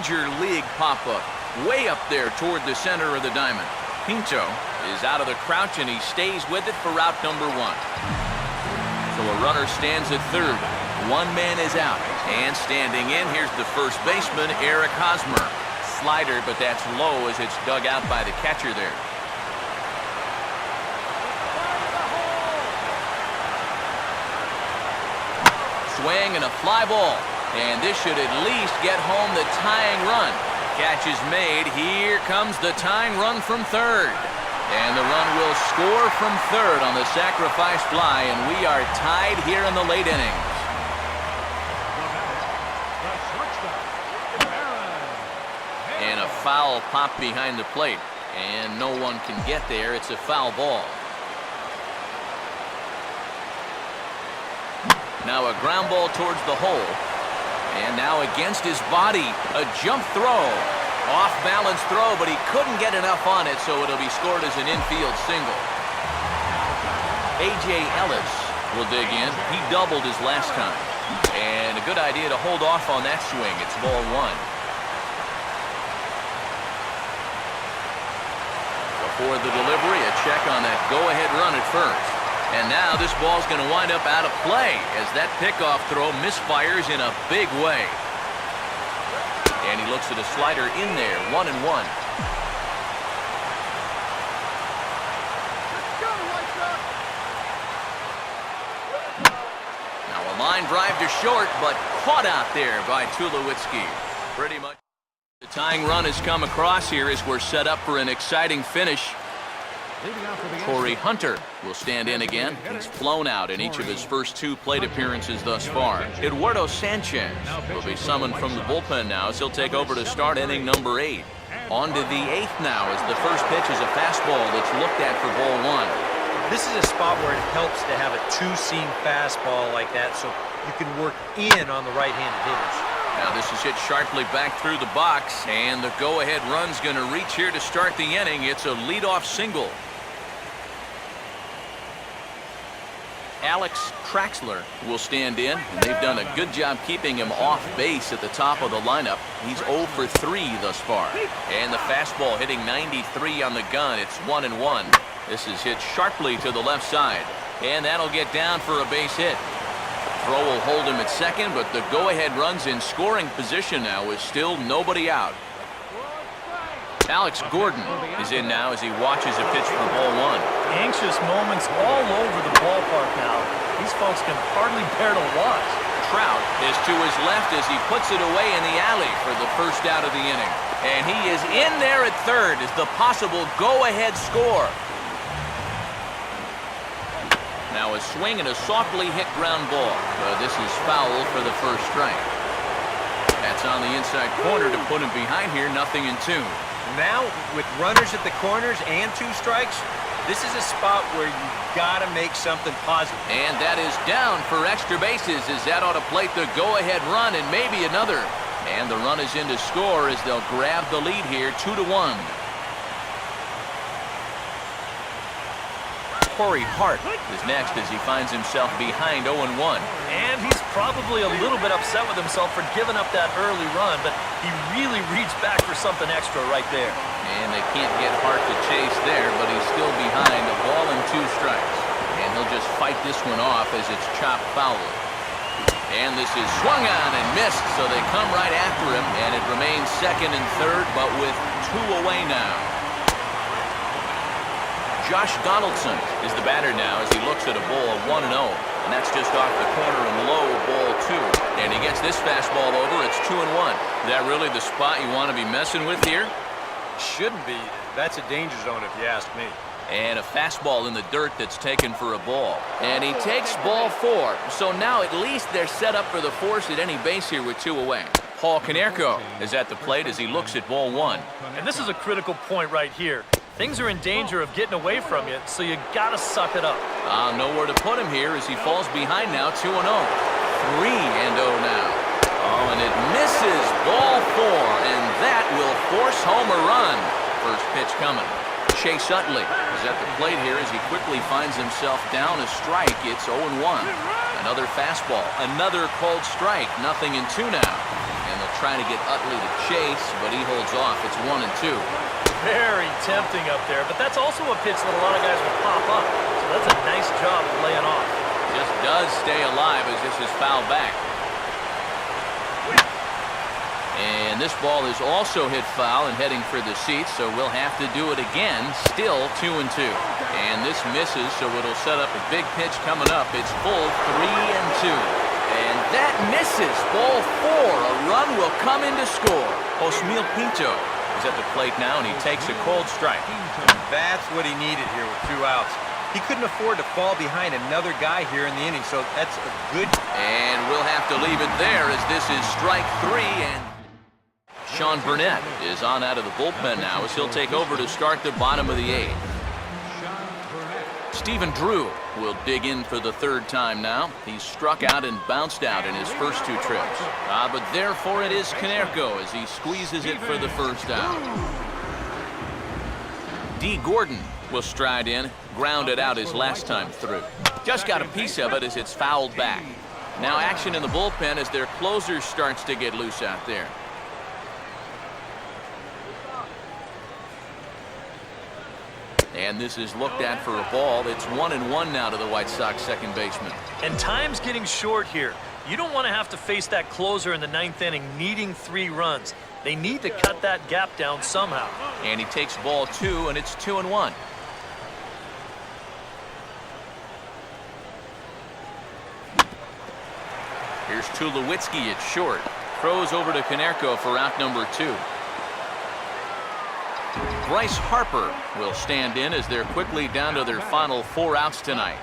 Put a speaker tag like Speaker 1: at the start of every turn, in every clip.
Speaker 1: major league pop-up, way up there toward the center of the diamond. Pinto is out of the crouch, and he stays with it for route number 1. So a runner stands at third. One man is out. And standing in, here's the first baseman, Eric Hosmer. Slider, but that's low as it's dug out by the catcher there. Swing and a fly ball. And this should at least get home the tying run. Catch is made. Here comes the tying run from third. And the run will score from third on the sacrifice fly, and we are tied here in the late innings. And a foul pop behind the plate, and no one can get there. It's a foul ball. Now a ground ball towards the hole. And now against his body, a jump throw. Off-balance throw, but he couldn't get enough on it, so it'll be scored as an infield single. A.J. Ellis will dig in. He doubled his last time. And a good idea to hold off on that swing. It's ball 1. Before the delivery, a check on that go-ahead run at first. And now this ball's going to wind up out of play as that pickoff throw misfires in a big way. And he looks at a slider in there, 1-1. Now a line drive to short, but caught out there by Tulowitzki. Pretty much the tying run has come across here as we're set up for an exciting finish. Corey Hunter will stand in again. He's flown out in each of his first 2 plate appearances thus far. Eduardo Sanchez will be summoned from the bullpen now as he'll take over to start inning number 8. On to the 8th now as the first pitch is a fastball that's looked at for ball 1.
Speaker 2: This is a spot where it helps to have a 2-seam fastball like that so you can work in on the right-handed hitters.
Speaker 1: Now this is hit sharply back through the box, and the go-ahead run's going to reach here to start the inning. It's a leadoff single. Alex Traxler will stand in, and they've done a good job keeping him off base at the top of the lineup. He's 0 for 3 thus far. And the fastball hitting 93 on the gun. It's 1-1. This is hit sharply to the left side, and that'll get down for a base hit. Throw will hold him at second, but the go-ahead run's in scoring position now with still nobody out. Alex Gordon is in now as he watches a pitch for ball 1.
Speaker 3: Anxious moments all over the ballpark now. These folks can hardly bear to watch.
Speaker 1: Trout is to his left as he puts it away in the alley for the first out of the inning. And he is in there at third as the possible go-ahead score. Now a swing and a softly hit ground ball. But this is foul for the first strike. That's on the inside corner to put him behind here, 0-2.
Speaker 2: Now, with runners at the corners and 2 strikes, this is a spot where you gotta make something positive.
Speaker 1: And that is down for extra bases as that ought to plate the go-ahead run and maybe another. And the run is in to score as they'll grab the lead here, 2-1. Corey Hart is next as he finds himself behind 0-1.
Speaker 3: And he's probably a little bit upset with himself for giving up that early run, but he really reached back for something extra right there.
Speaker 1: And they can't get Hart to chase there, but he's still behind, a ball and 2 strikes. And he'll just fight this one off as it's chopped foul. And this is swung on and missed, so they come right after him, and it remains second and third, but with 2 away now. Josh Donaldson is the batter now as he looks at a ball of 1-0. And that's just off the corner and low, ball 2. And he gets this fastball over. It's 2-1. Is that really the spot you want to be messing with here?
Speaker 2: Shouldn't be. That's a danger zone if you ask me.
Speaker 1: And a fastball in the dirt that's taken for a ball. And he takes ball 4. So now at least they're set up for the force at any base here with 2 away. Paul Konerko is at the plate as he looks at ball 1.
Speaker 3: And this is a critical point right here. Things are in danger of getting away from you, so you gotta suck it up.
Speaker 1: Nowhere to put him here as he falls behind now, 2-0. 3-0 now. Oh, and it misses ball 4, and that will force home a run. First pitch coming. Chase Utley is at the plate here as he quickly finds himself down a strike. It's 0-1. Another fastball, another called strike, 0-2 now. And they'll try to get Utley to chase, but he holds off. It's 1-2.
Speaker 3: Very tempting up there, but that's also a pitch that a lot of guys will pop up. So that's a nice job of laying off.
Speaker 1: Just does stay alive as this is fouled back. And this ball is also hit foul and heading for the seats, so we'll have to do it again. Still 2-2. And this misses, so it'll set up a big pitch coming up. It's full 3-2. And that misses. Ball 4. A run will come in to score. Osmil Pinto is at the plate now, and he takes a cold strike.
Speaker 2: That's what he needed here with 2 outs. He couldn't afford to fall behind another guy here in the inning, so that's a good...
Speaker 1: And we'll have to leave it there as this is strike 3, and Sean Burnett is on out of the bullpen now as he'll take over to start the bottom of the 8th. Stephen Drew will dig in for the 3rd time now. He's struck out and bounced out in his first 2 trips. But therefore it is Konerko as he squeezes it for the 1st out. D. Gordon will stride in, grounded out his last time through. Just got a piece of it as it's fouled back. Now action in the bullpen as their closer starts to get loose out there. And this is looked at for a ball. It's 1-1 now to the White Sox second baseman.
Speaker 3: And time's getting short here. You don't want to have to face that closer in the 9th inning needing 3 runs. They need to cut that gap down somehow.
Speaker 1: And he takes ball 2, and it's 2-1. Here's Tulowitzki at short. Throws over to Konerko for out number 2. Bryce Harper will stand in as they're quickly down to their final 4 outs tonight.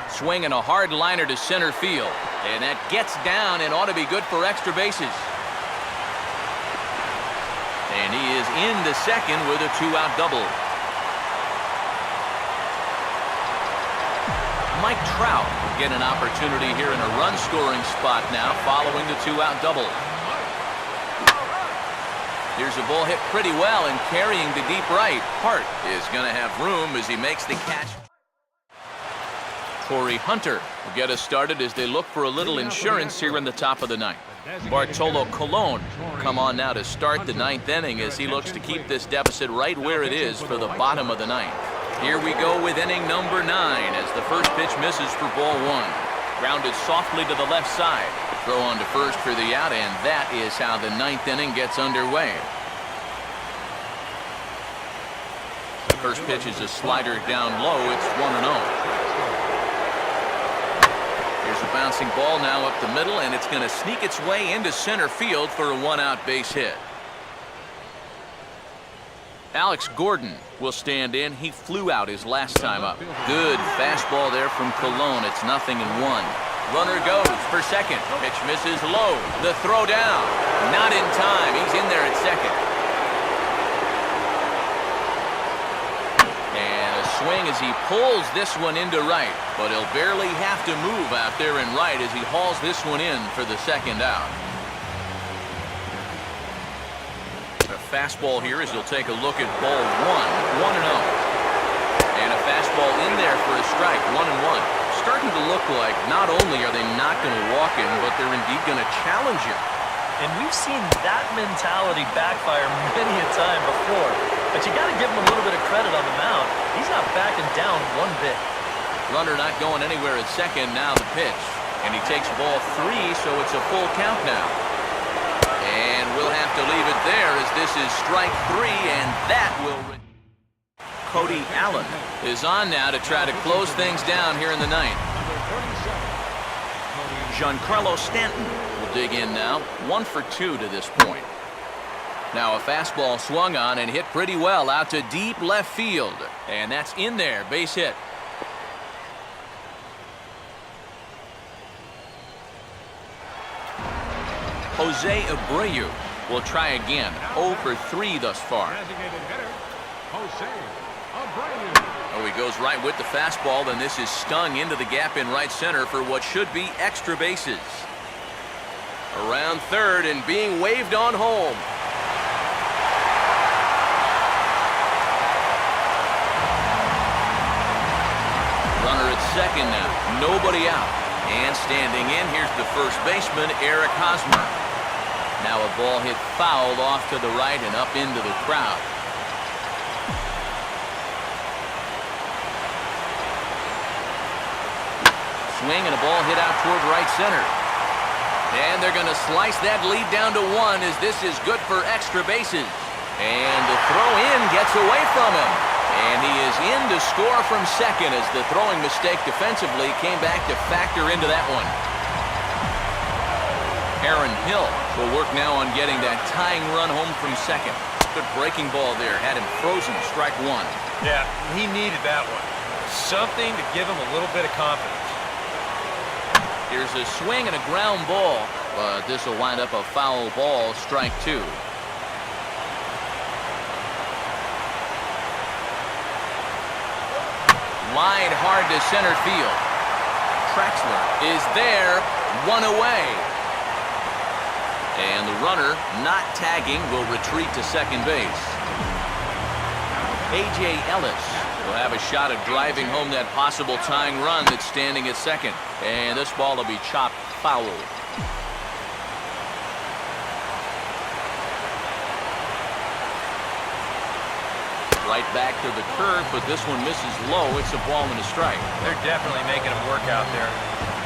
Speaker 1: Swinging a hard liner to center field. And that gets down and ought to be good for extra bases. And he is into second with a 2-out double. Mike Trout will get an opportunity here in a run-scoring spot now following the 2-out double. Here's a ball hit pretty well and carrying to deep right. Hart is going to have room as he makes the catch. Torrey Hunter will get us started as they look for a little insurance here in the top of the 9th. Bartolo Colon will come on now to start the 9th inning as he looks to keep this deficit right where it is for the bottom of the 9th. Here we go with inning number 9 as the first pitch misses for ball 1. Grounded softly to the left side. Throw on to first for the out, and that is how the 9th inning gets underway. First pitch is a slider down low. It's 1-0. Here's a bouncing ball now up the middle, and it's going to sneak its way into center field for a 1-out base hit. Alex Gordon will stand in. He flew out his last time up. Good fastball there from Colon. It's 0-1. Runner goes for second. Pitch misses low. The throw down. Not in time. He's in there at second. And a swing as he pulls this one into right. But he'll barely have to move out there in right as he hauls this one in for the 2nd out. A fastball here as he'll take a look at ball 1. 1-0. And a fastball in there for a strike. 1-1. Starting to look like not only are they not going to walk him, but they're indeed going to challenge him.
Speaker 3: And we've seen that mentality backfire many a time before. But you got to give him a little bit of credit on the mound. He's not backing down one bit.
Speaker 1: Runner not going anywhere at second. Now the pitch. And he takes ball 3, so it's a full count now. And we'll have to leave it there as this is strike 3, and that will... Cody Allen is on now to try to close things down here in the 9th. Giancarlo Stanton will dig in now. 1 for 2 to this point. Now a fastball swung on and hit pretty well out to deep left field. And that's in there. Base hit. Jose Abreu will try again. 0 for 3 thus far. Oh, he goes right with the fastball, then this is stung into the gap in right center for what should be extra bases. Around third and being waved on home. Runner at second now. Nobody out. And standing in, here's the first baseman, Eric Hosmer. Now a ball hit foul off to the right and up into the crowd. Swing and a ball hit out toward right center. And they're going to slice that lead down to 1 as this is good for extra bases. And the throw in gets away from him. And he is in to score from second as the throwing mistake defensively came back to factor into that one. Aaron Hill will work now on getting that tying run home from second. Good breaking ball there. Had him frozen. Strike 1.
Speaker 2: Yeah, he needed that one. Something to give him a little bit of confidence.
Speaker 1: Here's a swing and a ground ball, but this will wind up a foul ball, strike 2. Line hard to center field. Traxler is there, 1 away. And the runner, not tagging, will retreat to second base. A.J. Ellis will have a shot at driving home that possible tying run that's standing at second. And this ball will be chopped foul. Right back to the curve, but this one misses low. It's a ball and a strike.
Speaker 2: They're definitely making him work out there.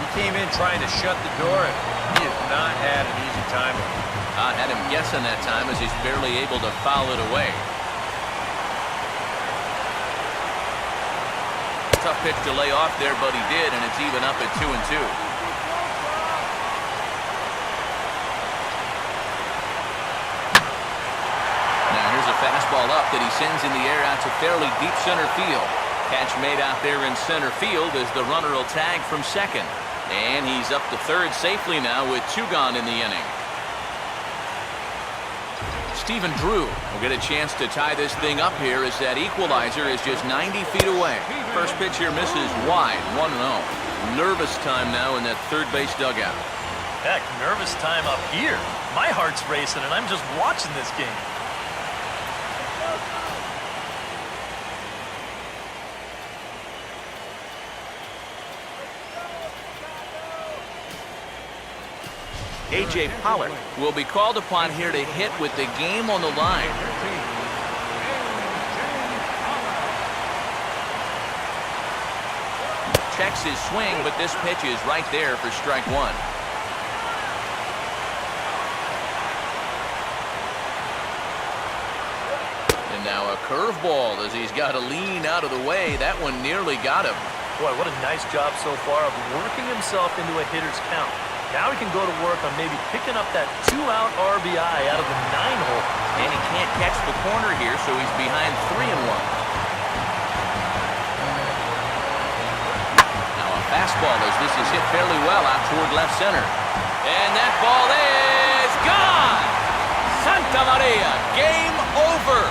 Speaker 2: He came in trying to shut the door, and he has not had an easy time with it.
Speaker 1: I had him guessing that time as he's barely able to foul it away. Tough pitch to lay off there, but he did, and it's even up at 2-2. Now here's a fastball up that he sends in the air out to fairly deep center field. Catch made out there in center field as the runner will tag from second. And he's up to third safely now with 2 gone in the inning. Stephen Drew will get a chance to tie this thing up here as that equalizer is just 90 feet away. First pitch here misses wide, 1-0. Nervous time now in that third base dugout.
Speaker 3: Heck, nervous time up here. My heart's racing and I'm just watching this game.
Speaker 1: A.J. Pollard will be called upon here to hit with the game on the line. Checks his swing, but this pitch is right there for strike 1. And now a curveball as he's got to lean out of the way. That one nearly got him.
Speaker 3: Boy, what a nice job so far of working himself into a hitter's count. Now he can go to work on maybe picking up that 2-out RBI out of the 9-hole.
Speaker 1: And he can't catch the corner here, so he's behind 3-1. Now a fastball as this is hit fairly well out toward left center. And that ball is gone! Santa Maria, game over!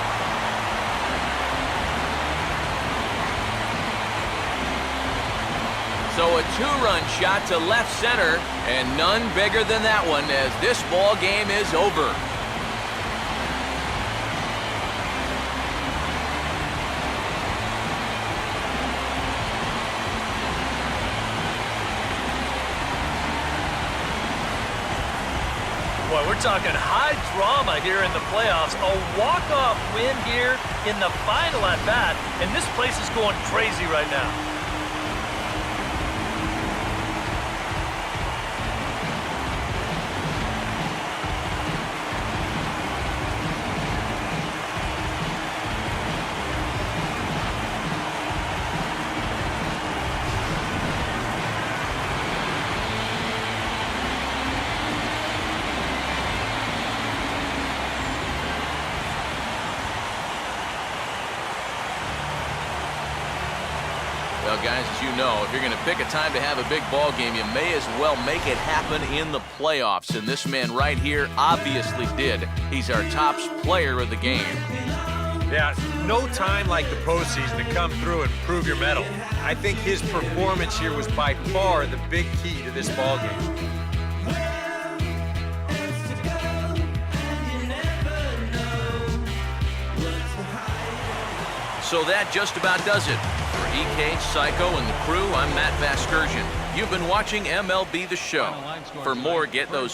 Speaker 1: So a 2-run shot to left center, and none bigger than that one as this ball game is over.
Speaker 3: Boy, we're talking high drama here in the playoffs. A walk-off win here in the final at-bat, and this place is going crazy right now.
Speaker 1: Well, guys, as you know, if you're going to pick a time to have a big ball game, you may as well make it happen in the playoffs. And this man right here obviously did. He's our top player of the game.
Speaker 2: Yeah, no time like the postseason to come through and prove your mettle. I think his performance here was by far the big key to this ball game.
Speaker 1: So that just about does it. For EK, Psycho, and the crew, I'm Matt Vasgersian. You've been watching MLB The Show. For more, get those